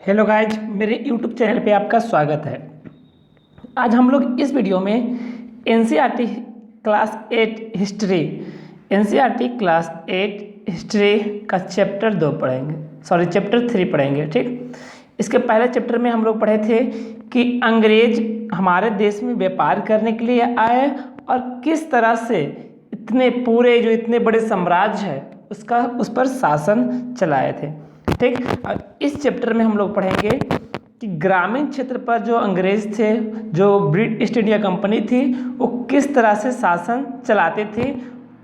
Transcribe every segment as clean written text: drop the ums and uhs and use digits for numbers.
Hello guys, मेरे YouTube channel पे आपका स्वागत है। आज हम लोग इस वीडियो में NCERT class 8 history class 8 history का चैप्टर 3 पढ़ेंगे। ठीक, इसके पहले चैप्टर में हम लोग पढ़े थे कि अंग्रेज हमारे देश में व्यापार करने के लिए आए और किस तरह से इतने बड़े साम्राज्य है उस पर शासन चलाए थे। ठीक, इस चैप्टर में हम लोग पढ़ेंगे कि ग्रामीण क्षेत्र पर जो अंग्रेज थे, जो ब्रिटिश ईस्ट इंडिया कंपनी थी, वो किस तरह से शासन चलाते थे,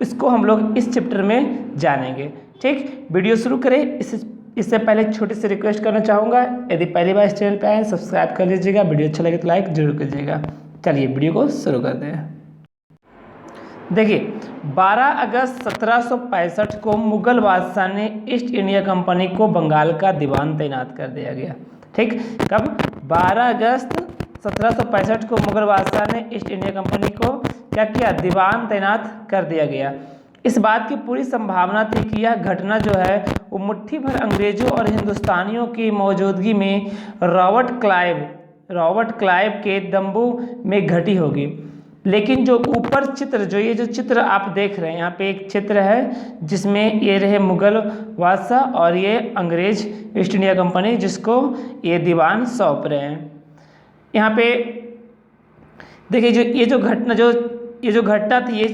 इसको हम लोग इस चैप्टर में जानेंगे। ठीक, वीडियो शुरू करें। इससे पहले एक छोटी सी रिक्वेस्ट करना चाहूँगा, यदि पहली बार इस चैनल पर आए सब्सक्राइब कर लीजिएगा, वीडियो अच्छा लगे तो लाइक जरूर कीजिएगा। चलिए वीडियो को शुरू करते हैं। देखिए, 12 अगस्त 1765 को मुगल बादशाह ने ईस्ट इंडिया कंपनी को बंगाल का दीवान तैनात कर दिया गया। ठीक, कब? 12 अगस्त 1765 को मुगल बादशाह ने ईस्ट इंडिया कंपनी को क्या किया? दीवान तैनात कर दिया गया। इस बात की पूरी संभावना थी कि यह घटना जो है वो मुट्ठी भर अंग्रेजों और हिंदुस्तानियों की मौजूदगी में रॉबर्ट क्लाइव के तंबू में घटी होगी। लेकिन जो ऊपर ये जो चित्र आप देख रहे हैं, यहाँ पे एक चित्र है जिसमें ये रहे मुगल बादशाह और ये अंग्रेज ईस्ट इंडिया कंपनी जिसको ये दीवान सौंप रहे हैं। यहाँ पे देखिए, ये जो घटना थी, ये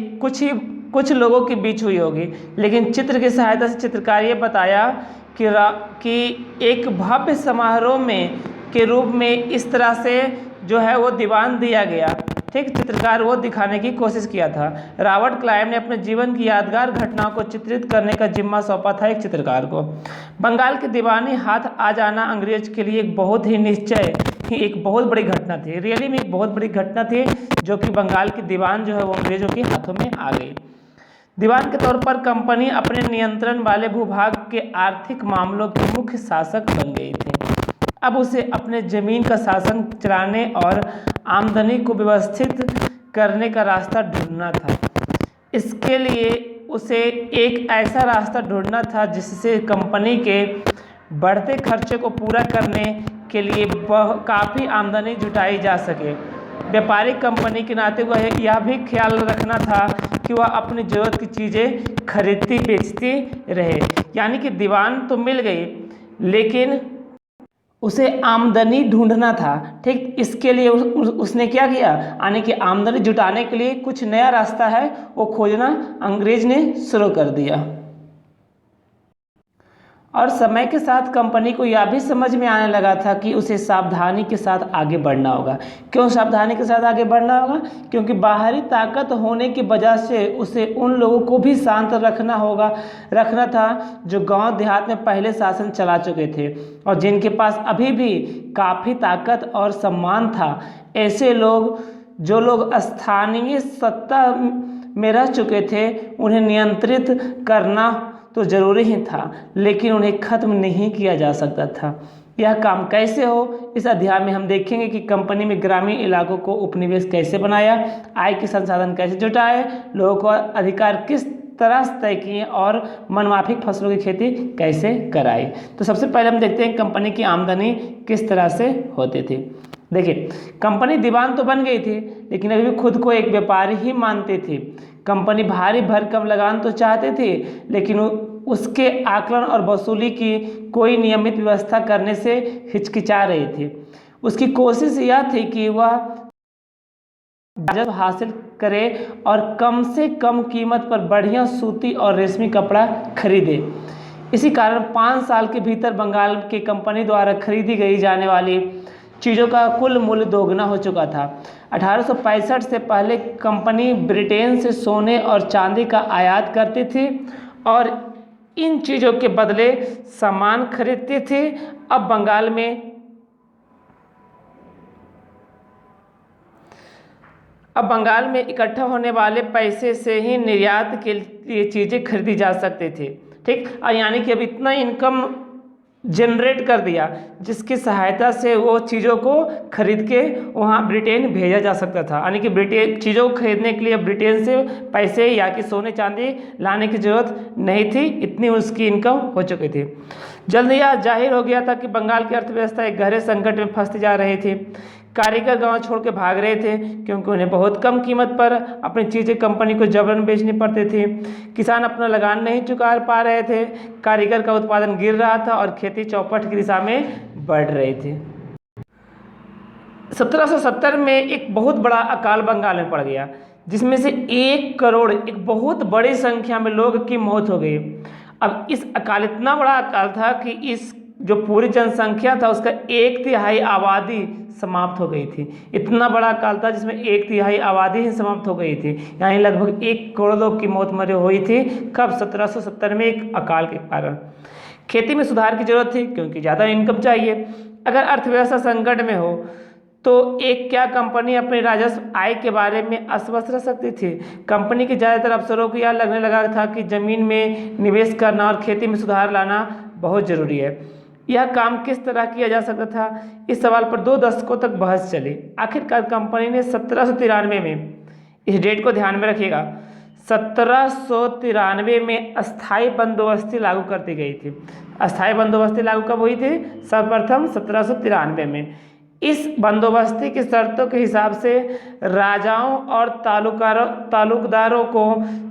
कुछ लोगों के बीच हुई होगी, लेकिन चित्र की सहायता से चित्रकार ये बताया कि एक भव्य समारोह के रूप में इस तरह से जो है वो दीवान दिया गया। ठीक, चित्रकार वो दिखाने की कोशिश किया था। रॉबर्ट क्लाइव ने अपने जीवन की यादगार घटनाओं को चित्रित करने का जिम्मा सौंपा था एक चित्रकार को। बंगाल के दीवानी हाथ आ जाना अंग्रेज के लिए एक बहुत बड़ी घटना थी। रियली में एक बहुत बड़ी घटना थी, जो कि बंगाल की दीवान जो है वो अंग्रेजों के हाथों में आ गई। दीवान के तौर पर कंपनी अपने नियंत्रण वाले भूभाग के आर्थिक मामलों के मुख्य शासक बन गई थी। अब उसे अपने जमीन का शासन चलाने और आमदनी को व्यवस्थित करने का रास्ता ढूंढना था। इसके लिए उसे एक ऐसा रास्ता ढूंढना था जिससे कंपनी के बढ़ते खर्चे को पूरा करने के लिए काफ़ी आमदनी जुटाई जा सके। व्यापारिक कंपनी के नाते वह यह भी ख्याल रखना था कि वह अपनी ज़रूरत की चीज़ें खरीदती बेचती रहे। यानी कि दीवान तो मिल गई, लेकिन उसे आमदनी ढूंढना था। ठीक, इसके लिए उसने क्या किया? यानी कि आमदनी जुटाने के लिए कुछ नया रास्ता है वो खोजना अंग्रेज ने शुरू कर दिया। और समय के साथ कंपनी को यह भी समझ में आने लगा था कि उसे सावधानी के साथ आगे बढ़ना होगा। क्यों सावधानी के साथ आगे बढ़ना होगा? क्योंकि बाहरी ताकत होने की वजह से उसे उन लोगों को भी शांत रखना था जो गांव देहात में पहले शासन चला चुके थे और जिनके पास अभी भी काफ़ी ताकत और सम्मान था। ऐसे लोग, जो लोग स्थानीय सत्ता में रह चुके थे, उन्हें नियंत्रित करना तो ज़रूरी ही था, लेकिन उन्हें ख़त्म नहीं किया जा सकता था। यह काम कैसे हो, इस अध्याय में हम देखेंगे कि कंपनी में ग्रामीण इलाकों को उपनिवेश कैसे बनाया, आय के संसाधन कैसे जुटाए, लोगों को अधिकार किस तरह से तय किए और मनमाफिक फसलों की खेती कैसे कराई। तो सबसे पहले हम देखते हैं कंपनी की आमदनी किस तरह से होती थी। देखिए, कंपनी दीवान तो बन गई थी, लेकिन अभी भी खुद को एक व्यापारी ही मानती थी। कंपनी भारी भरकम लगान तो चाहते थे, लेकिन उसके आकलन और वसूली की कोई नियमित व्यवस्था करने से हिचकिचा रही थी। उसकी कोशिश यह थी कि वह राजस्व हासिल करे और कम से कम कीमत पर बढ़िया सूती और रेशमी कपड़ा खरीदे। इसी कारण 5 साल के भीतर बंगाल की कंपनी द्वारा खरीदी गई जाने वाली चीज़ों का कुल मूल्य दोगुना हो चुका था। 1865 से पहले कंपनी ब्रिटेन से सोने और चांदी का आयात करती थी और इन चीज़ों के बदले सामान खरीदती थी। अब बंगाल में इकट्ठा होने वाले पैसे से ही निर्यात के लिए चीज़ें खरीदी जा सकती थी। ठीक, और यानी कि अब इतना इनकम जनरेट कर दिया, जिसकी सहायता से वो चीज़ों को खरीद के वहाँ ब्रिटेन भेजा जा सकता था। यानी कि ब्रिटेन चीज़ों को खरीदने के लिए ब्रिटेन से पैसे या कि सोने चांदी लाने की ज़रूरत नहीं थी, इतनी उसकी इनकम हो चुकी थी। जल्द यह जाहिर हो गया था कि बंगाल की अर्थव्यवस्था एक गहरे संकट में फंसती जा रही थी। कारीगर गांव छोड़ के भाग रहे थे क्योंकि उन्हें बहुत कम कीमत पर अपनी चीज़ें कंपनी को जबरन बेचनी पड़ती थी। किसान अपना लगान नहीं चुका पा रहे थे, कारीगर का उत्पादन गिर रहा था और खेती चौपट की दिशा में बढ़ रही थी। 1770 में एक बहुत बड़ा अकाल बंगाल में पड़ गया, जिसमें से 1 करोड़, एक बहुत बड़ी संख्या में लोग की मौत हो गई। अब इस अकाल, इतना बड़ा अकाल था कि इस जो पूरी जनसंख्या था उसका 1/3 आबादी समाप्त हो गई थी। इतना बड़ा अकाल था जिसमें 1/3 आबादी ही समाप्त हो गई थी, यानी लगभग 1 करोड़ लोग की मौत मरी हुई थी। कब? 1770 में एक अकाल के कारण। खेती में सुधार की जरूरत थी क्योंकि ज़्यादा इनकम चाहिए। अगर अर्थव्यवस्था संकट में हो तो एक क्या कंपनी अपने राजस्व आय के बारे में अस्वस्थ रह सकती थी? कंपनी के ज़्यादातर अफसरों को यह लगने लगा था कि ज़मीन में निवेश करना और खेती में सुधार लाना बहुत ज़रूरी है। यह काम किस तरह किया जा सकता था? इस सवाल पर 2 दशकों तक बहस चली। आखिरकार कंपनी ने 1793 में, इस डेट को ध्यान में रखिएगा, 1793 में अस्थाई बंदोबस्ती लागू कर दी गई थी। अस्थाई बंदोबस्ती लागू कब हुई थी? सर्वप्रथम 1793 में। इस बंदोबस्ती की शर्तों के हिसाब से राजाओं और तालुकदारों को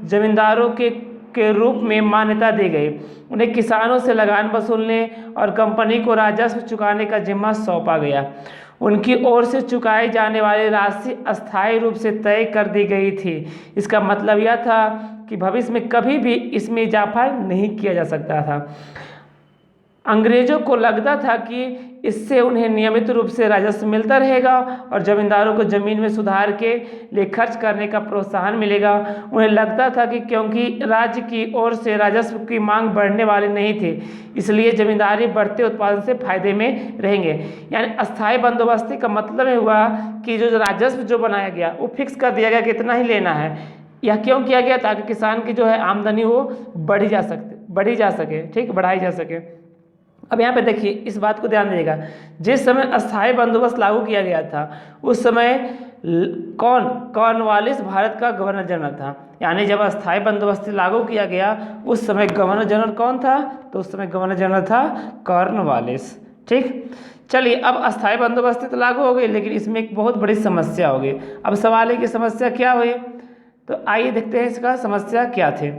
जमींदारों के रूप में मान्यता दी गई। उन्हें किसानों से लगान वसूलने और कंपनी को राजस्व चुकाने का जिम्मा सौंपा गया। उनकी ओर से चुकाई जाने वाली राशि अस्थायी रूप से तय कर दी गई थी। इसका मतलब यह था कि भविष्य में कभी भी इसमें इजाफा नहीं किया जा सकता था। अंग्रेजों को लगता था कि इससे उन्हें नियमित रूप से राजस्व मिलता रहेगा और जमींदारों को जमीन में सुधार के लिए खर्च करने का प्रोत्साहन मिलेगा। उन्हें लगता था कि क्योंकि राज्य की ओर से राजस्व की मांग बढ़ने वाली नहीं थी, इसलिए जमींदारी बढ़ते उत्पादन से फायदे में रहेंगे। यानी अस्थायी बंदोबस्ती का मतलब हुआ कि जो राजस्व जो बनाया गया वो फिक्स कर दिया गया कि इतना ही लेना है। यह क्यों किया गया? ताकि किसान की जो है आमदनी वो बढ़ी जा सके, ठीक, बढ़ाई जा सके। अब यहाँ पे देखिए, इस बात को ध्यान दीजिएगा, जिस समय अस्थायी बंदोबस्त लागू किया गया था उस समय कॉर्नवालिस भारत का गवर्नर जनरल था। यानी जब अस्थायी बंदोबस्ती लागू किया गया उस समय गवर्नर जनरल कौन था? तो उस समय गवर्नर जनरल था कॉर्नवालिस। ठीक, चलिए, अब अस्थायी बंदोबस्ती तो लागू हो गई, लेकिन इसमें एक बहुत बड़ी समस्या हो गई। अब सवाल है कि समस्या क्या हुई? तो आइए देखते हैं इसका समस्या क्या थी।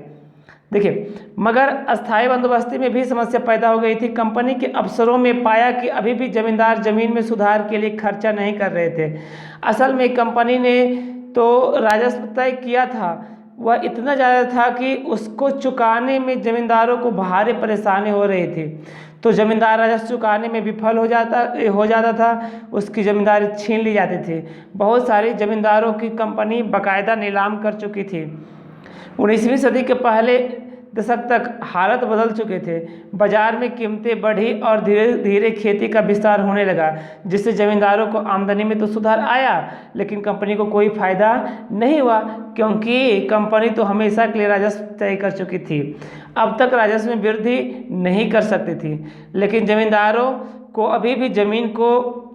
देखिए, मगर अस्थायी बंदोबस्ती में भी समस्या पैदा हो गई थी। कंपनी के अफसरों में पाया कि अभी भी जमींदार जमीन में सुधार के लिए खर्चा नहीं कर रहे थे। असल में कंपनी ने तो राजस्व तय किया था, वह इतना ज़्यादा था कि उसको चुकाने में जमींदारों को भारी परेशानी हो रही थी। तो जमींदार राजस्व चुकाने में विफल हो जाता था, उसकी जमींदारी छीन ली जाती थी। बहुत सारी जमींदारों की कंपनी बाकायदा नीलाम कर चुकी थी। 19वीं सदी के पहले दशक तक हालत बदल चुके थे। बाजार में कीमतें बढ़ी और धीरे धीरे खेती का विस्तार होने लगा, जिससे जमींदारों को आमदनी में तो सुधार आया, लेकिन कंपनी को कोई फायदा नहीं हुआ, क्योंकि कंपनी तो हमेशा के लिए राजस्व तय कर चुकी थी। अब तक राजस्व में वृद्धि नहीं कर सकती थी, लेकिन जमींदारों को अभी भी जमीन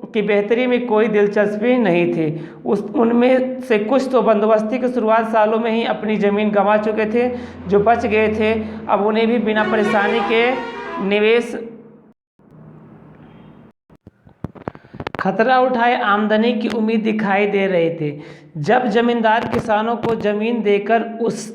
की बेहतरी में कोई दिलचस्पी नहीं थी। उनमें से कुछ तो बंदोबस्ती के शुरुआत सालों में ही अपनी ज़मीन गंवा चुके थे। जो बच गए थे अब उन्हें भी बिना परेशानी के निवेश खतरा उठाए आमदनी की उम्मीद दिखाई दे रहे थे। जब जमींदार किसानों को ज़मीन देकर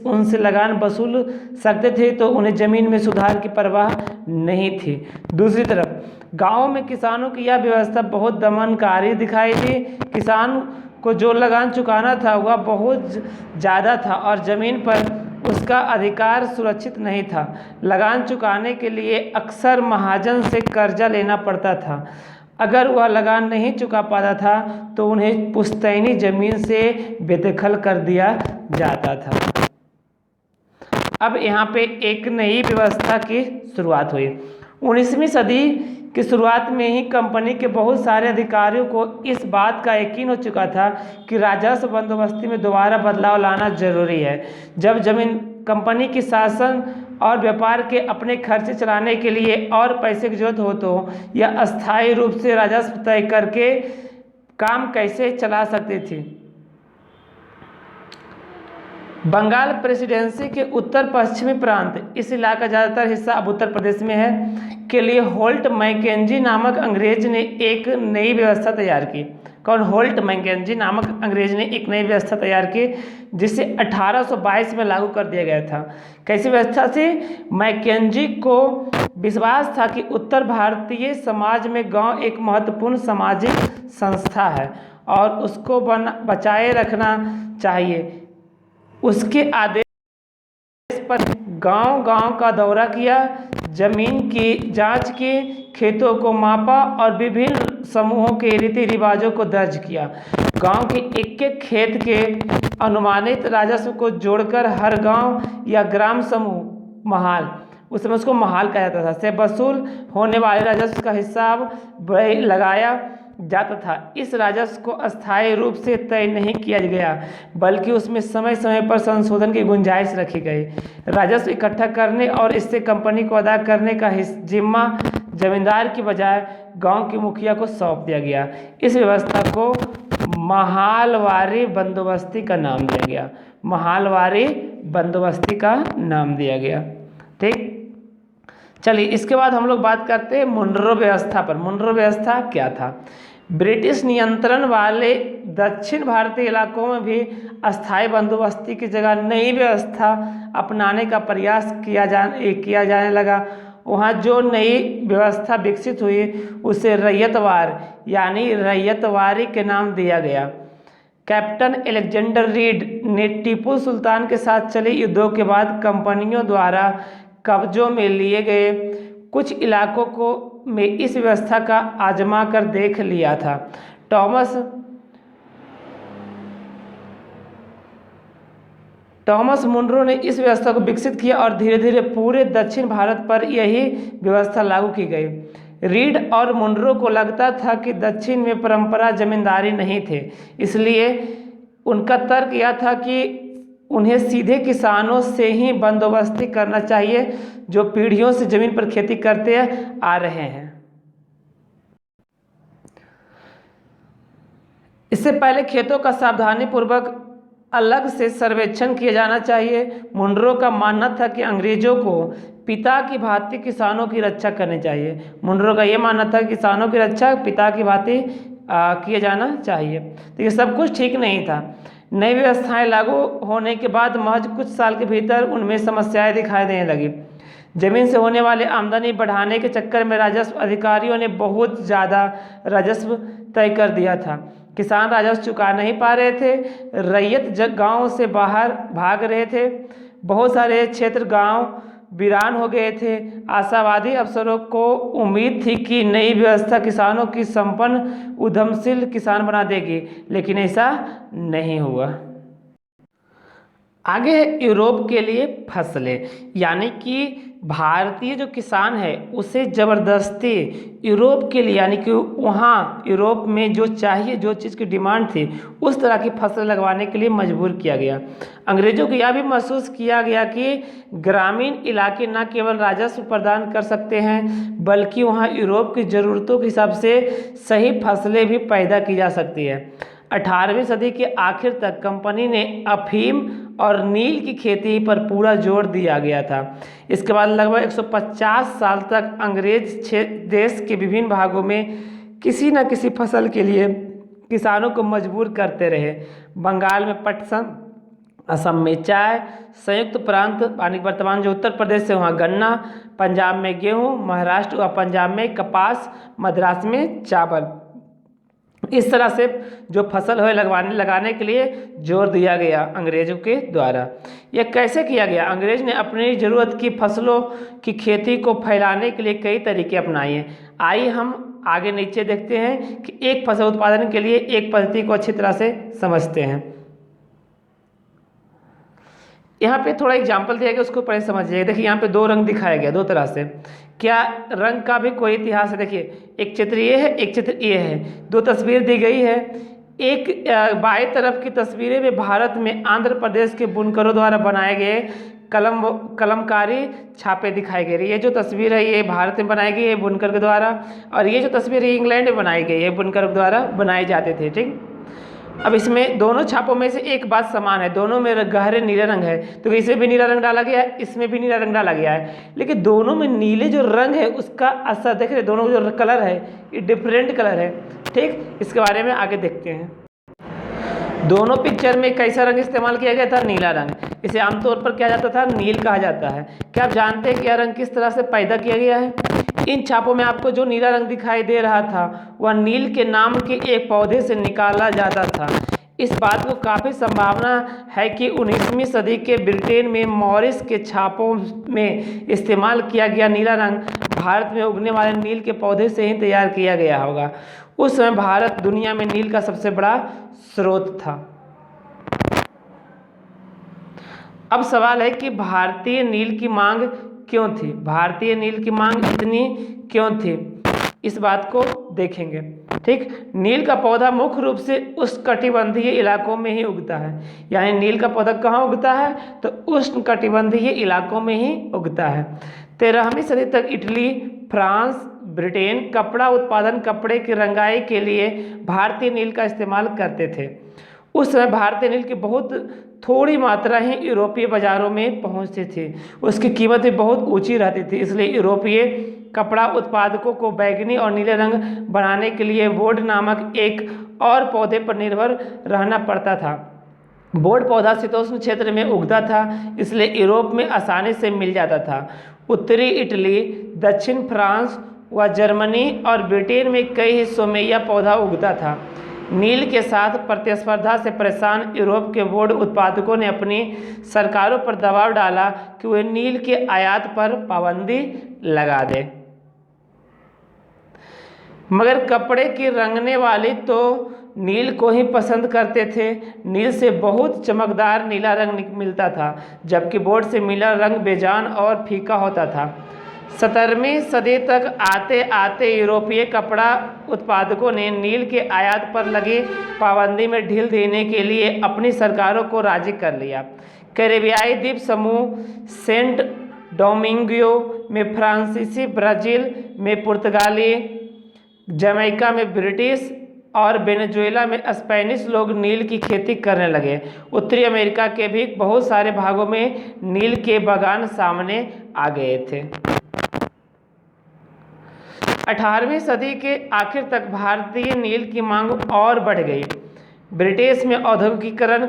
उनसे लगान वसूल सकते थे तो उन्हें ज़मीन में सुधार की परवाह नहीं थी। दूसरी तरफ गाँव में किसानों की यह व्यवस्था बहुत दमनकारी दिखाई दी। किसान को जो लगान चुकाना था वह बहुत ज़्यादा था और ज़मीन पर उसका अधिकार सुरक्षित नहीं था। लगान चुकाने के लिए अक्सर महाजन से कर्जा लेना पड़ता था। अगर वह लगान नहीं चुका पाता था तो उन्हें पुश्तैनी ज़मीन से बेदखल कर दिया जाता था। अब यहाँ पे एक नई व्यवस्था की शुरुआत हुई। 19वीं सदी की शुरुआत में ही कंपनी के बहुत सारे अधिकारियों को इस बात का यकीन हो चुका था कि राजस्व बंदोबस्ती में दोबारा बदलाव लाना जरूरी है। जब कंपनी की शासन और व्यापार के अपने खर्चे चलाने के लिए और पैसे की जरूरत हो तो यह अस्थायी रूप से राजस्व तय करके काम कैसे चला सकती थी। बंगाल प्रेसिडेंसी के उत्तर पश्चिमी प्रांत, इस इलाका ज़्यादातर हिस्सा अब उत्तर प्रदेश में है, के लिए होल्ट मैकेंजी नामक अंग्रेज ने एक नई व्यवस्था तैयार की। कौन? होल्ट मैकेंजी नामक अंग्रेज ने एक नई व्यवस्था तैयार की जिसे 1822 में लागू कर दिया गया था। कैसी व्यवस्था थी? मैकेंजी को विश्वास था कि उत्तर भारतीय समाज में गांव एक महत्वपूर्ण सामाजिक संस्था है और उसको बचाए रखना चाहिए। उसके आदेश पर गांव-गांव का दौरा किया, जमीन की जांच की, खेतों को मापा और विभिन्न समूहों के रीति रिवाजों को दर्ज किया। गांव के एक-एक खेत के अनुमानित राजस्व को जोड़कर हर गांव या ग्राम समूह महाल, उस समय उसको महाल कहा जाता था, से वसूल होने वाले राजस्व का हिसाब लगाया जाता था। इस राजस्व को अस्थायी रूप से तय नहीं किया गया बल्कि उसमें समय समय पर संशोधन की गुंजाइश रखी गई। राजस्व इकट्ठा करने और इससे कंपनी को अदा करने का जिम्मा जमींदार की बजाय गांव के मुखिया को सौंप दिया गया। इस व्यवस्था को महालवारी बंदोबस्ती का नाम दिया गया। महालवारी बंदोबस्ती का नाम दिया गया। ठीक, चलिए इसके बाद हम लोग बात करते हैं मुनरो व्यवस्था पर। मुनरो व्यवस्था क्या था? ब्रिटिश नियंत्रण वाले दक्षिण भारतीय इलाकों में भी अस्थायी बंदोबस्ती की जगह नई व्यवस्था अपनाने का प्रयास किया जाने लगा। वहाँ जो नई व्यवस्था विकसित हुई उसे रैयतवार यानी रैयतवारी के नाम दिया गया। कैप्टन अलेक्जेंडर रीड ने टीपू सुल्तान के साथ चले युद्धों के बाद कंपनियों द्वारा कब्जों में लिए गए कुछ इलाकों को में इस व्यवस्था का आजमा कर देख लिया था। टॉमस मुनरो ने इस व्यवस्था को विकसित किया और धीरे धीरे पूरे दक्षिण भारत पर यही व्यवस्था लागू की गई। रीड और मुनरो को लगता था कि दक्षिण में परंपरा जमींदारी नहीं थे, इसलिए उनका तर्क यह था कि उन्हें सीधे किसानों से ही बंदोबस्ती करना चाहिए जो पीढ़ियों से जमीन पर खेती करते आ रहे हैं। इससे पहले खेतों का सावधानीपूर्वक अलग से सर्वेक्षण किया जाना चाहिए। मुनरो का मानना था कि अंग्रेजों को पिता की भांति किसानों की रक्षा करनी चाहिए। मुनरो का यह मानना था कि किसानों की रक्षा पिता की भांति किया जाना चाहिए। तो ये सब कुछ ठीक नहीं था। नई व्यवस्थाएं लागू होने के बाद महज कुछ साल के भीतर उनमें समस्याएं दिखाई देने लगी। जमीन से होने वाले आमदनी बढ़ाने के चक्कर में राजस्व अधिकारियों ने बहुत ज़्यादा राजस्व तय कर दिया था। किसान राजस्व चुका नहीं पा रहे थे, रैयत गांव से बाहर भाग रहे थे, बहुत सारे क्षेत्र गांव वीरान हो गए थे। आशावादी अफसरों को उम्मीद थी कि नई व्यवस्था किसानों की संपन्न उद्यमशील किसान बना देगी, लेकिन ऐसा नहीं हुआ। आगे है यूरोप के लिए फसलें, यानी कि भारतीय जो किसान है उसे ज़बरदस्ती यूरोप के लिए, यानी कि वहाँ यूरोप में जो चाहिए, जो चीज़ की डिमांड थी उस तरह की फसल लगवाने के लिए मजबूर किया गया। अंग्रेजों को यह भी महसूस किया गया कि ग्रामीण इलाके न केवल राजस्व प्रदान कर सकते हैं बल्कि वहाँ यूरोप की ज़रूरतों के हिसाब से सही फसलें भी पैदा की जा सकती है। 18वीं सदी के आखिर तक कंपनी ने अफीम और नील की खेती पर पूरा जोर दिया गया था। इसके बाद लगभग 150 साल तक अंग्रेज देश के विभिन्न भागों में किसी न किसी फसल के लिए किसानों को मजबूर करते रहे। बंगाल में पटसन, असम में चाय, संयुक्त प्रांत यानी वर्तमान जो उत्तर प्रदेश है वहाँ गन्ना, पंजाब में गेहूँ, महाराष्ट्र व पंजाब में कपास, मद्रास में चावल, इस तरह से जो फसल है लगाने के लिए जोर दिया गया अंग्रेज़ों के द्वारा। यह कैसे किया गया? अंग्रेज ने अपनी ज़रूरत की फसलों की खेती को फैलाने के लिए कई तरीके अपनाए हैं। आइए हम आगे नीचे देखते हैं कि एक फसल उत्पादन के लिए एक पद्धति को अच्छी तरह से समझते हैं। यहाँ पे थोड़ा एग्जाम्पल दिया गया, उसको पहले समझिए। देखिए यहाँ पे दो रंग दिखाया गया, दो तरह से। क्या रंग का भी कोई इतिहास है? देखिए एक चित्र ये है, एक चित्र ये है, दो तस्वीर दी गई है। एक बाएं तरफ की तस्वीरें में भारत में आंध्र प्रदेश के बुनकरों द्वारा बनाए गए कलमकारी छापे दिखाई गए। ये जो तस्वीर है ये भारत में बनाई गई है बुनकर के द्वारा, और ये जो तस्वीर है इंग्लैंड में बनाई गई है, बुनकर के द्वारा बनाए जाते थे। ठीक, अब इसमें दोनों छापों में से एक बात समान है, दोनों में गहरे नीले रंग है, तो इसमें भी नीला रंग डाला गया है, इसमें भी नीला रंग डाला गया है, लेकिन दोनों में नीले जो रंग है उसका असर देख रहे, दोनों जो कलर है ये डिफरेंट कलर है। ठीक, इसके बारे में आगे देखते हैं। दोनों पिक्चर में कैसा रंग इस्तेमाल किया गया था? नीला रंग। इसे आमतौर पर क्या जाता था? नील कहा जाता है। क्या आप जानते हैं कि यह रंग किस तरह से पैदा किया गया है? इन छापों में आपको जो नीला रंग दिखाई दे रहा था वह नील के नाम के एक पौधे से निकाला जाता था। इस बात को काफ़ी संभावना है कि 19वीं सदी के ब्रिटेन में मॉरिस के छापों में इस्तेमाल किया गया नीला रंग भारत में उगने वाले नील के पौधे से ही तैयार किया गया होगा। उस समय भारत दुनिया में नील का सबसे बड़ा स्रोत था। अब सवाल है कि भारतीय नील की मांग क्यों थी? भारतीय नील की मांग इतनी क्यों थी? इस बात को देखेंगे। ठीक, नील का पौधा मुख्य रूप से उष्णकटिबंधीय इलाकों में ही उगता है। यानी नील का पौधा कहाँ उगता है? तो उष्णकटिबंधीय इलाकों में ही उगता है। 13वीं सदी तक इटली, फ्रांस, ब्रिटेन कपड़ा उत्पादन, कपड़े की रंगाई के लिए भारतीय नील का इस्तेमाल करते थे। उस समय भारतीय नील की बहुत थोड़ी मात्रा ही यूरोपीय बाज़ारों में पहुंचती थी। उसकी कीमत भी बहुत ऊंची रहती थी, इसलिए यूरोपीय कपड़ा उत्पादकों को बैंगनी और नीले रंग बनाने के लिए बोर्ड नामक एक और पौधे पर निर्भर रहना पड़ता था। बोर्ड पौधा शीतोष्ण क्षेत्र में उगता था, इसलिए यूरोप में आसानी से मिल जाता था। उत्तरी इटली, दक्षिण फ्रांस व जर्मनी और ब्रिटेन में कई हिस्सों में यह पौधा उगता था। नील के साथ प्रतिस्पर्धा से परेशान यूरोप के बोर्ड उत्पादकों ने अपनी सरकारों पर दबाव डाला कि वे नील के आयात पर पाबंदी लगा दें, मगर कपड़े की रंगने वाली तो नील को ही पसंद करते थे। नील से बहुत चमकदार नीला रंग मिलता था, जबकि बोर्ड से मिला रंग बेजान और फीका होता था। 17वीं सदी तक आते आते यूरोपीय कपड़ा उत्पादकों ने नील के आयात पर लगी पाबंदी में ढील देने के लिए अपनी सरकारों को राजी कर लिया। कैरेबियाई द्वीप समूह, सेंट डोमिंगो में फ्रांसीसी, ब्राज़ील में पुर्तगाली, जमैका में ब्रिटिश और वेनेजुएला में स्पेनिश लोग नील की खेती करने लगे। उत्तरी अमेरिका के भी बहुत सारे भागों में नील के बागान सामने आ गए थे। 18वीं सदी के आखिर तक भारतीय नील की मांग और बढ़ गई। ब्रिटेन में औद्योगिकीकरण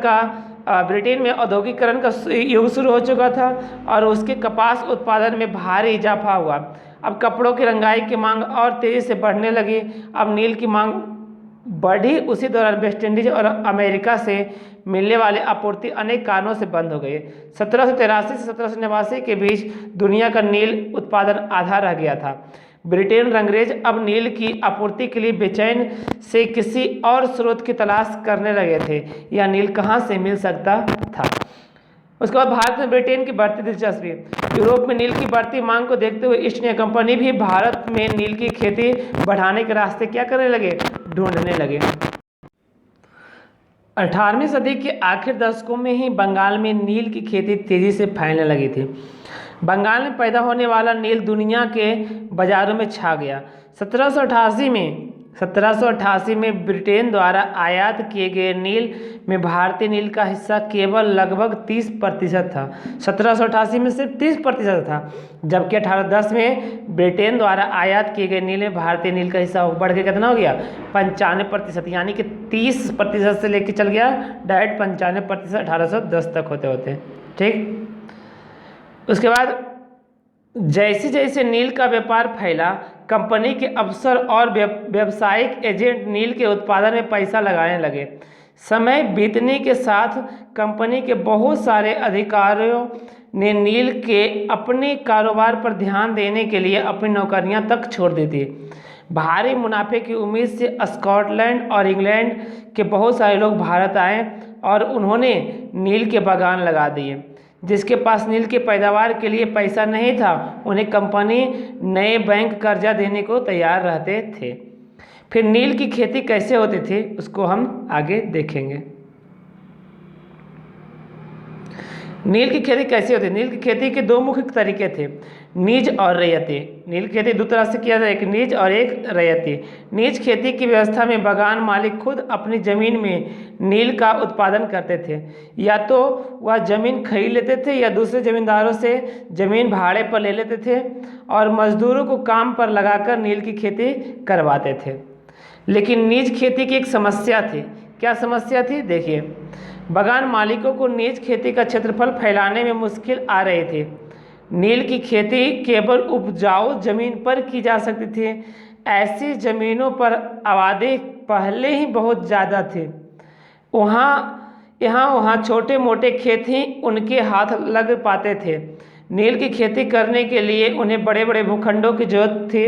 का युग शुरू हो चुका था और उसके कपास उत्पादन में भारी इजाफा हुआ। अब कपड़ों की रंगाई की मांग और तेज़ी से बढ़ने लगी। अब नील की मांग बढ़ी, उसी दौरान वेस्ट इंडीज और अमेरिका से मिलने वाली आपूर्ति अनेक कारणों से बंद हो गई। 1783 से 1789 के बीच दुनिया का नील उत्पादन आधा रह गया था। ब्रिटेन अंग्रेज अब नील की आपूर्ति के लिए बेचैन से किसी और स्रोत की तलाश करने लगे थे। यह नील कहाँ से मिल सकता था? उसके बाद भारत में ब्रिटेन की बढ़ती दिलचस्पी। यूरोप में नील की बढ़ती मांग को देखते हुए ईस्ट इंडिया कंपनी भी भारत में नील की खेती बढ़ाने के रास्ते क्या करने लगे? ढूंढने लगे। 18वीं सदी के आखिर दशकों में ही बंगाल में नील की खेती तेजी से फैलने लगी थी। बंगाल में पैदा होने वाला नील दुनिया के बाजारों में छा गया। 1788 में ब्रिटेन द्वारा आयात किए गए नील में भारतीय नील का हिस्सा केवल लगभग 30% था। 1788 में सिर्फ 30% था, जबकि 1810 में ब्रिटेन द्वारा आयात किए गए नील में भारतीय नील का हिस्सा बढ़ के कितना हो गया? 95%, यानी कि 30% से लेकर चल गया डायरेक्ट 95% 1810 तक होते होते। ठीक, उसके बाद जैसे जैसे नील का व्यापार फैला, कंपनी के अफसर और व्यावसायिक एजेंट नील के उत्पादन में पैसा लगाने लगे। समय बीतने के साथ कंपनी के बहुत सारे अधिकारियों ने नील के अपने कारोबार पर ध्यान देने के लिए अपनी नौकरियां तक छोड़ दी थी। भारी मुनाफे की उम्मीद से स्कॉटलैंड और इंग्लैंड के बहुत सारे लोग भारत आए और उन्होंने नील के बागान लगा दिए। जिसके पास नील की पैदावार के लिए पैसा नहीं था, उन्हें कंपनी नए बैंक कर्जा देने को तैयार रहते थे। फिर नील की खेती कैसे होती थी उसको हम आगे देखेंगे। नील की खेती कैसे होती है? नील की खेती के दो मुख्य तरीके थे, नीज और रैयती। नील की खेती दो तरह से किया जाए, एक नीज और एक रैयती। नीज खेती की व्यवस्था में बगान मालिक खुद अपनी ज़मीन में नील का उत्पादन करते थे। या तो वह ज़मीन खरीद लेते थे या दूसरे ज़मींदारों से ज़मीन भाड़े पर ले लेते थे और मजदूरों को काम पर लगाकर नील की खेती करवाते थे। लेकिन नीज खेती की एक समस्या थी। क्या समस्या थी? देखिए, बगान मालिकों को नीज खेती का क्षेत्रफल फैलाने में मुश्किल आ रही थी। नील की खेती केवल उपजाऊ जमीन पर की जा सकती थी। ऐसी जमीनों पर आबादी पहले ही बहुत ज़्यादा थी। वहाँ छोटे मोटे खेत ही उनके हाथ लग पाते थे। नील की खेती करने के लिए उन्हें बड़े बड़े भूखंडों की जरूरत थी।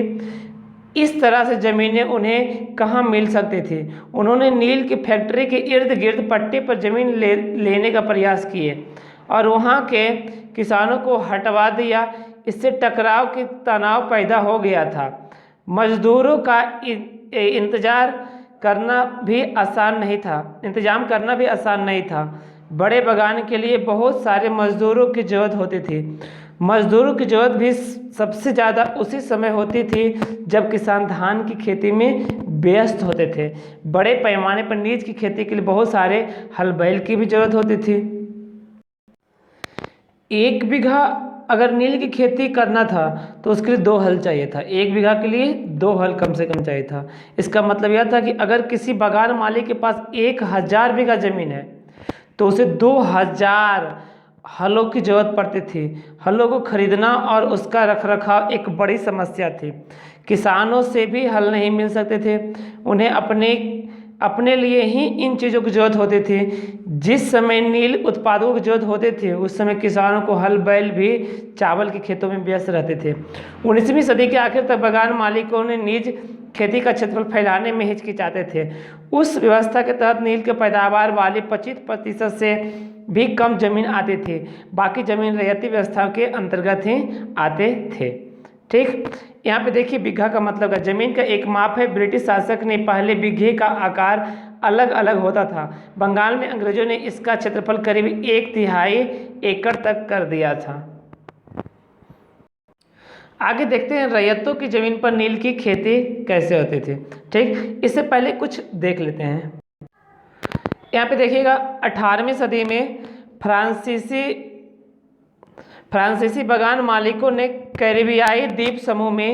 इस तरह से ज़मीनें उन्हें कहाँ मिल सकती थी। उन्होंने नील की फैक्ट्री के इर्द गिर्द पट्टे पर ज़मीन लेने का प्रयास किए और वहाँ के किसानों को हटवा दिया। इससे टकराव की तनाव पैदा हो गया था। मजदूरों का इंतज़ाम करना भी आसान नहीं था। बड़े बगान के लिए बहुत सारे मजदूरों की ज़रूरत होती थी। मजदूरों की ज़रूरत भी सबसे ज़्यादा उसी समय होती थी जब किसान धान की खेती में व्यस्त होते थे। बड़े पैमाने पर नीज की खेती के लिए बहुत सारे हल बैल की भी ज़रूरत होती थी। 1 बीघा अगर नील की खेती करना था तो उसके लिए 2 हल चाहिए था। 1 बीघा के लिए 2 हल कम से कम चाहिए था। इसका मतलब यह था कि अगर किसी बगान मालिक के पास 1000 बीघा ज़मीन है तो उसे 2000 हलों की जरूरत पड़ती थी। हलों को खरीदना और उसका रखरखाव एक बड़ी समस्या थी। किसानों से भी हल नहीं मिल सकते थे। उन्हें अपने लिए ही इन चीज़ों की जरूरत होती थी। जिस समय नील उत्पादकों की जरूरत होती थी उस समय किसानों को हल बैल भी चावल के खेतों में व्यस्त रहते थे। 19वीं सदी के आखिर तक बगान मालिकों ने नीज खेती का क्षेत्रफल फैलाने में हिचकिचाते थे। उस व्यवस्था के तहत नील के पैदावार वाली 25% से भी कम जमीन आती थी। बाकी जमीन रैयती व्यवस्था के अंतर्गत ही आते थे। ठीक, यहाँ पे देखिए बीघा का मतलब है जमीन का एक माप है। ब्रिटिश शासक ने पहले बीघे का आकार अलग अलग होता था। बंगाल में अंग्रेजों ने इसका क्षेत्रफल करीब 1/3 एकड़ तक कर दिया था। आगे देखते हैं रैयतों की जमीन पर नील की खेती कैसे होती थी। ठीक, इससे पहले कुछ देख लेते हैं। यहाँ पे देखिएगा 18वीं सदी में फ्रांसीसी बगान मालिकों ने कैरिबियाई द्वीप समूह में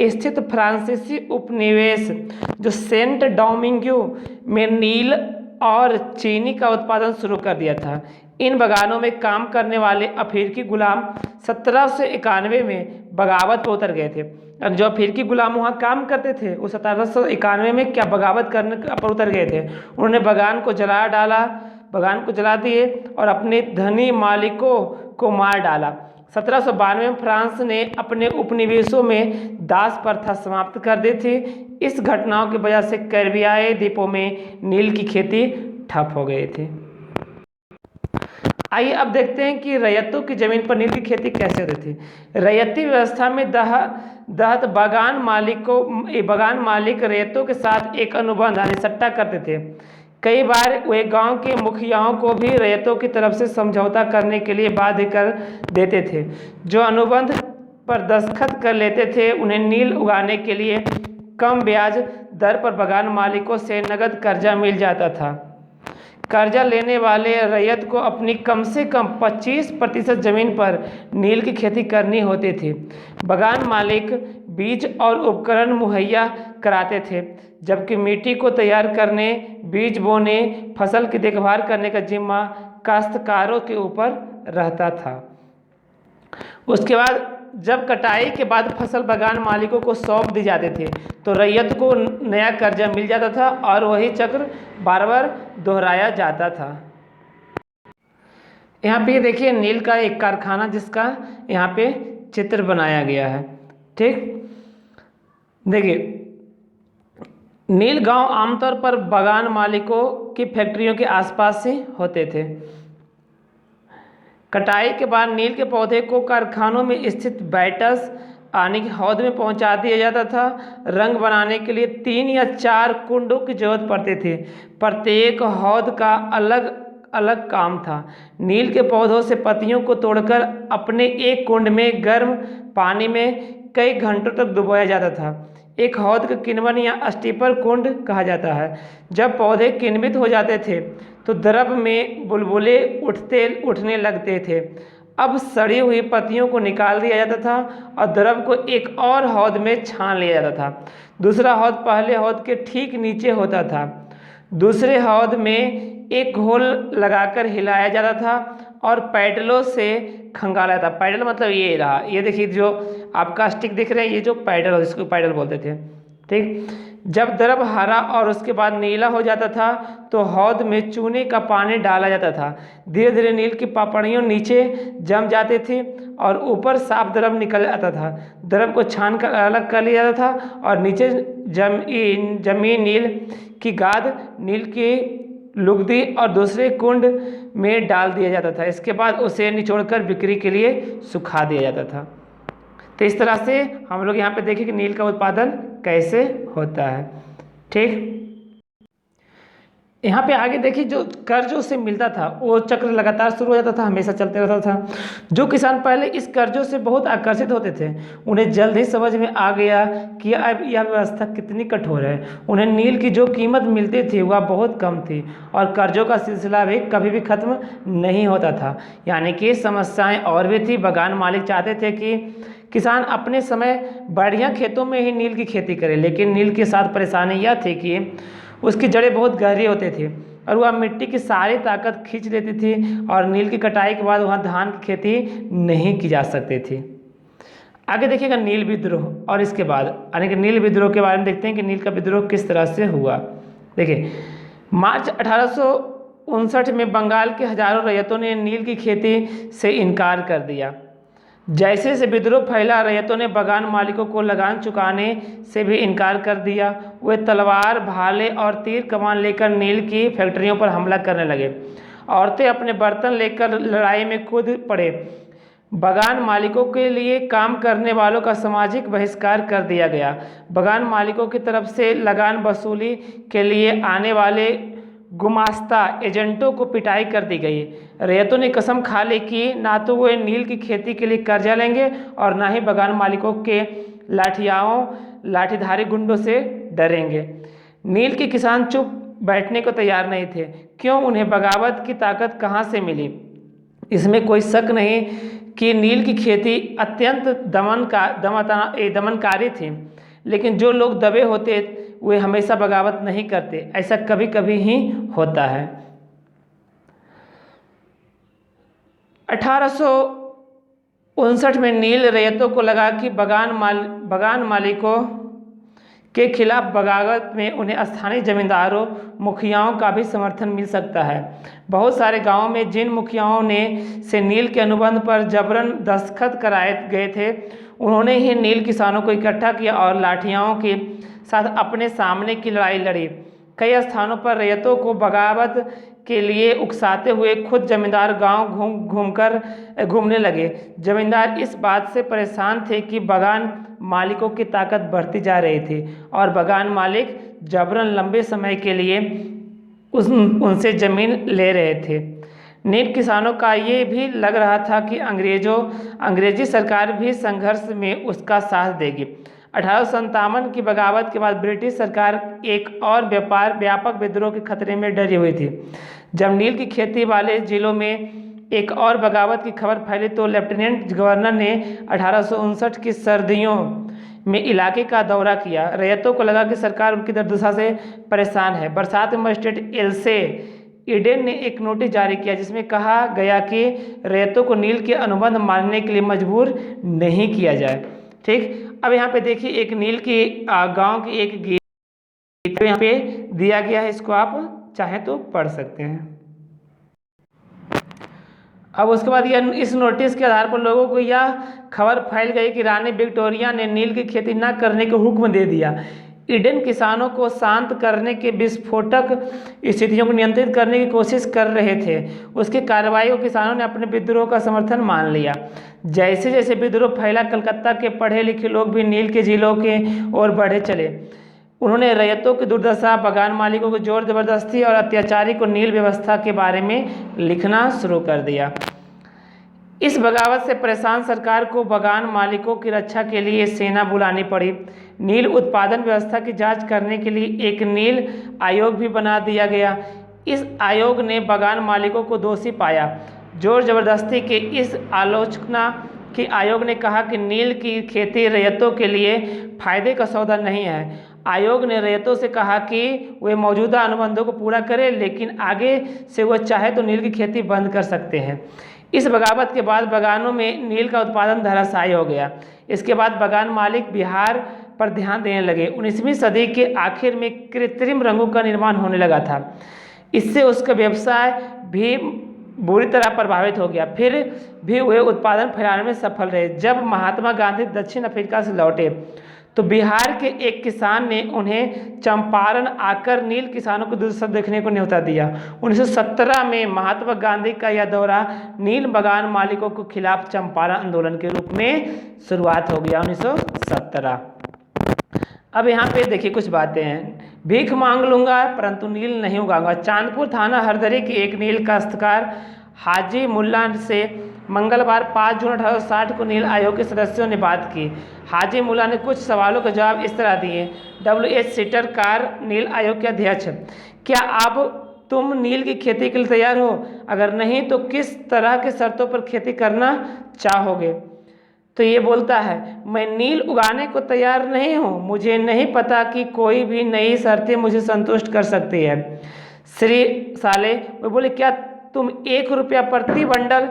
स्थित फ्रांसीसी उपनिवेश जो सेंट डोमिंगो में नील और चीनी का उत्पादन शुरू कर दिया था। इन बगानों में काम करने वाले अफ्रीकी गुलाम 1791 में बगावत पर उतर गए थे। और जो अफ्रीकी गुलाम वहाँ काम करते थे वो 1791 में क्या बगावत करने पर उतर गए थे। उन्होंने बगान को जला दिए और अपने धनी मालिकों को मार डाला। 1792 में फ्रांस ने अपने उपनिवेशों में दास प्रथा समाप्त कर दी थी। इस घटनाओं की वजह से कैरिबियाई द्वीपों में नील की खेती ठप हो गई थी। आइए अब देखते हैं कि रैयतों की ज़मीन पर नील की खेती कैसे होती थी। रैयती व्यवस्था में दहत बगान मालिक रैयतों के साथ एक अनुबंध यानी सट्टा करते थे। कई बार वे गांव के मुखियाओं को भी रैयतों की तरफ से समझौता करने के लिए बाध्य कर देते थे। जो अनुबंध पर दस्तखत कर लेते थे उन्हें नील उगाने के लिए कम ब्याज दर पर बगान मालिकों से नगद कर्जा मिल जाता था। कर्जा लेने वाले रैयत को अपनी कम से कम 25% जमीन पर नील की खेती करनी होती थी। बगान मालिक बीज और उपकरण मुहैया कराते थे, जबकि मिट्टी को तैयार करने, बीज बोने, फसल की देखभाल करने का जिम्मा काश्तकारों के ऊपर रहता था। उसके बाद जब कटाई के बाद फसल बगान मालिकों को सौंप दी जाती थी तो रैयत को नया कर्जा मिल जाता था और वही चक्र बार बार दोहराया जाता था। यहाँ पे देखिए नील का एक कारखाना जिसका यहाँ पे चित्र बनाया गया है। ठीक, देखिए नील गांव आमतौर पर बगान मालिकों की फैक्ट्रियों के आसपास ही होते थे। कटाई के बाद नील के पौधे को कारखानों में स्थित बैटस पानी की हौद में पहुंचा दिया जाता था। रंग बनाने के लिए 3 या 4 कुंडों की जरूरत पड़ती थी। प्रत्येक हौद का अलग अलग काम था। नील के पौधों से पत्तियों को तोड़कर अपने एक कुंड में गर्म पानी में कई घंटों तक डुबोया जाता था। एक हौद का किण्वन या स्टीपर कुंड कहा जाता है। जब पौधे किण्वित हो जाते थे तो द्रव में बुलबुले उठने लगते थे। अब सड़ी हुई पत्तियों को निकाल दिया जाता था और द्रव को एक और हौद में छान लिया जाता था। दूसरा हौद पहले हौद के ठीक नीचे होता था। दूसरे हौद में एक घोल लगाकर हिलाया जाता था और पैडलों से खंगाला जाता। पैडल मतलब ये रहा, ये देखिए जो आपका स्टिक दिख रहे हैं, ये जो पैडल हो इसको पैडल बोलते थे। ठीक, जब द्रव हरा और उसके बाद नीला हो जाता था तो हौद में चूने का पानी डाला जाता था। धीरे धीरे नील की पापड़ियों नीचे जम जाती थी और ऊपर साफ द्रव निकल आता था। द्रव को छान कर अलग कर लिया जाता था और नीचे जमी नील की गाद नील की लुगदी और दूसरे कुंड में डाल दिया जाता था। इसके बाद उसे निचोड़कर बिक्री के लिए सुखा दिया जाता था। तो इस तरह से हम लोग यहाँ पे देखें कि नील का उत्पादन कैसे होता है। ठीक, यहाँ पे आगे देखिए जो कर्ज उससे मिलता था वो चक्र लगातार शुरू हो जाता था, हमेशा चलते रहता था। जो किसान पहले इस कर्जों से बहुत आकर्षित होते थे उन्हें जल्द ही समझ में आ गया कि अब यह व्यवस्था कितनी कठोर है। उन्हें नील की जो कीमत मिलती थी वह बहुत कम थी और कर्जों का सिलसिला भी कभी भी खत्म नहीं होता था। यानी कि समस्याएँ और भी थी। बगान मालिक चाहते थे कि किसान अपने समय बढ़िया खेतों में ही नील की खेती करे, लेकिन नील के साथ परेशानी यह थी कि उसकी जड़ें बहुत गहरी होती थी और वह मिट्टी की सारी ताकत खींच लेती थी और नील की कटाई के बाद वहाँ धान की खेती नहीं की जा सकती थी। आगे देखिएगा नील विद्रोह और इसके बाद यानी कि नील विद्रोह के बारे में देखते हैं कि नील का विद्रोह किस तरह से हुआ। देखिए, मार्च 1859 में बंगाल के हजारों रैयतों ने नील की खेती से इनकार कर दिया। जैसे जैसे विद्रोह फैला, रैयतों ने बगान मालिकों को लगान चुकाने से भी इनकार कर दिया। वे तलवार, भाले और तीर कमान लेकर नील की फैक्ट्रियों पर हमला करने लगे। औरतें अपने बर्तन लेकर लड़ाई में कूद पड़े। बगान मालिकों के लिए काम करने वालों का सामाजिक बहिष्कार कर दिया गया। बगान मालिकों की तरफ से लगान वसूली के लिए आने वाले गुमास्ता एजेंटों को पिटाई कर दी गई। रैयतों ने कसम खा ली कि ना तो वे नील की खेती के लिए कर्जा लेंगे और ना ही बगान मालिकों के लाठीधारी गुंडों से डरेंगे। नील के किसान चुप बैठने को तैयार नहीं थे। क्यों? उन्हें बगावत की ताकत कहाँ से मिली? इसमें कोई शक नहीं कि नील की खेती अत्यंत दमनकारी थी, लेकिन जो लोग दबे होते वे हमेशा बगावत नहीं करते। ऐसा कभी कभी ही होता है। 1859 में नील रैयतों को लगा कि बगान मालिकों के खिलाफ बगावत में उन्हें स्थानीय जमींदारों, मुखियाओं का भी समर्थन मिल सकता है। बहुत सारे गांवों में जिन मुखियाओं ने से नील के अनुबंध पर जबरन दस्तखत कराए गए थे, उन्होंने ही नील किसानों को इकट्ठा किया और लाठियों के साथ अपने सामने की लड़ाई लड़ी। कई स्थानों पर रैयतों को बगावत के लिए उकसाते हुए खुद जमींदार गांव घूमने लगे। जमींदार इस बात से परेशान थे कि बगान मालिकों की ताकत बढ़ती जा रही थी और बगान मालिक जबरन लंबे समय के लिए उनसे ज़मीन ले रहे थे। नील किसानों का ये भी लग रहा था कि अंग्रेजी सरकार भी संघर्ष में उसका साथ देगी। 1857 की बगावत के बाद ब्रिटिश सरकार एक और व्यापक विद्रोह के खतरे में डरी हुई थी। जब नील की खेती वाले जिलों में एक और बगावत की खबर फैली तो लेफ्टिनेंट गवर्नर ने 1859 की सर्दियों में इलाके का दौरा किया। रैयतों को लगा कि सरकार उनकी दुर्दशा से परेशान है। बरसात में मजिस्ट्रेट एल्से ईडेन ने एक नोटिस जारी किया जिसमें कहा गया कि रैयतों को नील के अनुबंध मानने के लिए मजबूर नहीं किया जाए। ठीक, अब यहाँ पे देखिए एक नील की गांव की एक गीत यहाँ पे दिया गया है, इसको आप चाहें तो पढ़ सकते हैं। अब उसके बाद यह इस नोटिस के आधार पर लोगों को यह खबर फैल गई कि रानी विक्टोरिया ने नील की खेती न करने का हुक्म दे दिया। ईडन किसानों को शांत करने के विस्फोटक स्थितियों को नियंत्रित करने की कोशिश कर रहे थे। उसकी कार्रवाई को किसानों ने अपने विद्रोह का समर्थन मान लिया। जैसे जैसे विद्रोह फैला, कलकत्ता के पढ़े लिखे लोग भी नील के झीलों के ओर बढ़े चले। उन्होंने रैयतों की दुर्दशा, बगान मालिकों की जोर जबरदस्ती और अत्याचारी को नील व्यवस्था के बारे में लिखना शुरू कर दिया। इस बगावत से परेशान सरकार को बगान मालिकों की रक्षा के लिए सेना बुलानी पड़ी। नील उत्पादन व्यवस्था की जांच करने के लिए एक नील आयोग भी बना दिया गया। इस आयोग ने बगान मालिकों को दोषी पाया। जोर जबरदस्ती के इस आलोचना की आयोग ने कहा कि नील की खेती रैयतों के लिए फायदे का सौदा नहीं है। आयोग ने रैयतों से कहा कि वे मौजूदा अनुबंधों को पूरा करें, लेकिन आगे से वह चाहे तो नील की खेती बंद कर सकते हैं। इस बगावत के बाद बगानों में नील का उत्पादन धराशायी हो गया। इसके बाद बगान मालिक बिहार पर ध्यान देने लगे। 19वीं सदी के आखिर में कृत्रिम रंगों का निर्माण होने लगा था। इससे उसका व्यवसाय भी बुरी तरह प्रभावित हो गया। फिर भी वे उत्पादन फैलाने में सफल रहे। जब महात्मा गांधी दक्षिण अफ्रीका से लौटे तो बिहार के एक किसान ने उन्हें चंपारण आकर नील किसानों को दुर्दशा देखने को न्योता दिया। 1917 में महात्मा गांधी का यह दौरा नील बगान मालिकों के खिलाफ चंपारण आंदोलन के रूप में शुरुआत हो गया। 1917। अब यहाँ पे देखिए कुछ बातें हैं। भीख मांग लूँगा परंतु नील नहीं उगाऊंगा। चांदपुर थाना हरदरी के एक नील काश्तकार हाजी मुल्ला से मंगलवार 5 जून 1860 को नील आयोग के सदस्यों ने बात की। हाजी मुल्ला ने कुछ सवालों के जवाब इस तरह दिए। WH सीटरकार, नील आयोग के अध्यक्ष, क्या अब तुम नील की खेती के लिए तैयार हो? अगर नहीं तो किस तरह के शर्तों पर खेती करना चाहोगे? तो ये बोलता है, मैं नील उगाने को तैयार नहीं हूँ। मुझे नहीं पता कि कोई भी नई शर्तें मुझे संतुष्ट कर सकती है। श्री साले वो बोले, क्या तुम 1 रुपया प्रति बंडल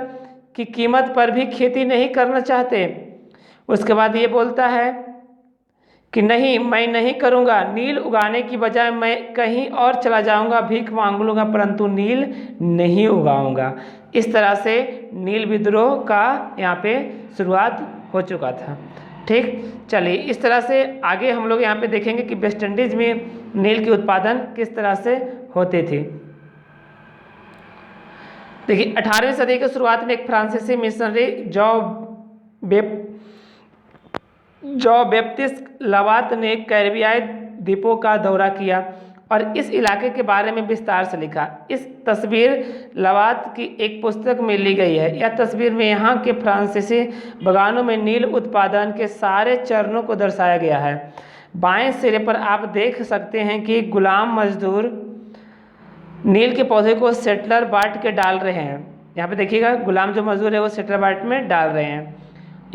की कीमत पर भी खेती नहीं करना चाहते? उसके बाद ये बोलता है कि नहीं, मैं नहीं करूँगा। नील उगाने की बजाय मैं कहीं और चला जाऊँगा, भीख मांग लूँगा परंतु नील नहीं उगाऊँगा। इस तरह से नील विद्रोह का यहाँ पे शुरुआत हो चुका था। ठीक, चलिए इस तरह से आगे हम लोग यहाँ पे देखेंगे कि वेस्ट इंडीज़ में नील के उत्पादन किस तरह से होते थे। देखिए 18वीं सदी की शुरुआत में एक फ्रांसीसी मिशनरी जॉ बैप्टिस्ट लवात ने कैरिबियाई द्वीपों का दौरा किया और इस इलाके के बारे में विस्तार से लिखा। इस तस्वीर लवात की एक पुस्तक में ली गई है। यह तस्वीर में यहाँ के फ्रांसीसी बगानों में नील उत्पादन के सारे चरणों को दर्शाया गया है। बाएं सिरे पर आप देख सकते हैं कि गुलाम मजदूर नील के पौधे को सेटलर बाट के डाल रहे हैं। यहाँ पे देखिएगा, गुलाम जो मजदूर है वो सेटलर बाट में डाल रहे हैं।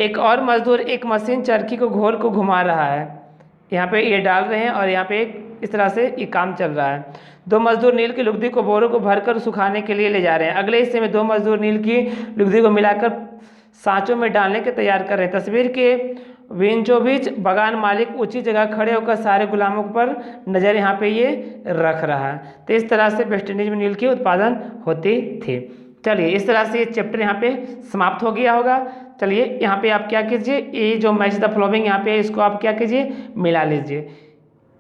एक और मजदूर एक मशीन चरखी को घोर को घुमा रहा है। यहाँ पे ये डाल रहे हैं और यहाँ पे इस तरह से ये काम चल रहा है। 2 मजदूर नील की लुगदी को बोरों को भरकर सुखाने के लिए ले जा रहे हैं। अगले हिस्से में 2 मजदूर नील की लुगदी को मिलाकर सांचों में डालने के तैयार कर रहे हैं। तस्वीर के बीचों बीच बगान मालिक ऊंची जगह खड़े होकर सारे गुलामों पर नज़र यहाँ पे ये रख रहा है। तो इस तरह से वेस्ट इंडीज में नील की उत्पादन होती थी। चलिए इस तरह से ये चैप्टर यहाँ पे समाप्त हो गया होगा। चलिए यहाँ पे आप क्या कीजिए, ये जो मैच द फॉलोइंग यहाँ पे इसको आप क्या कीजिए, मिला लीजिए।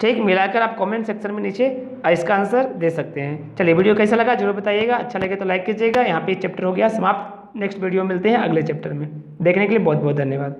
ठीक, मिलाकर आप कमेंट सेक्शन में नीचे इसका आंसर दे सकते हैं। चलिए वीडियो कैसा लगा जरूर बताइएगा। अच्छा लगे तो लाइक कीजिएगा। यहाँ पे चैप्टर हो गया समाप्त। नेक्स्ट वीडियो मिलते हैं अगले चैप्टर में। देखने के लिए बहुत बहुत धन्यवाद।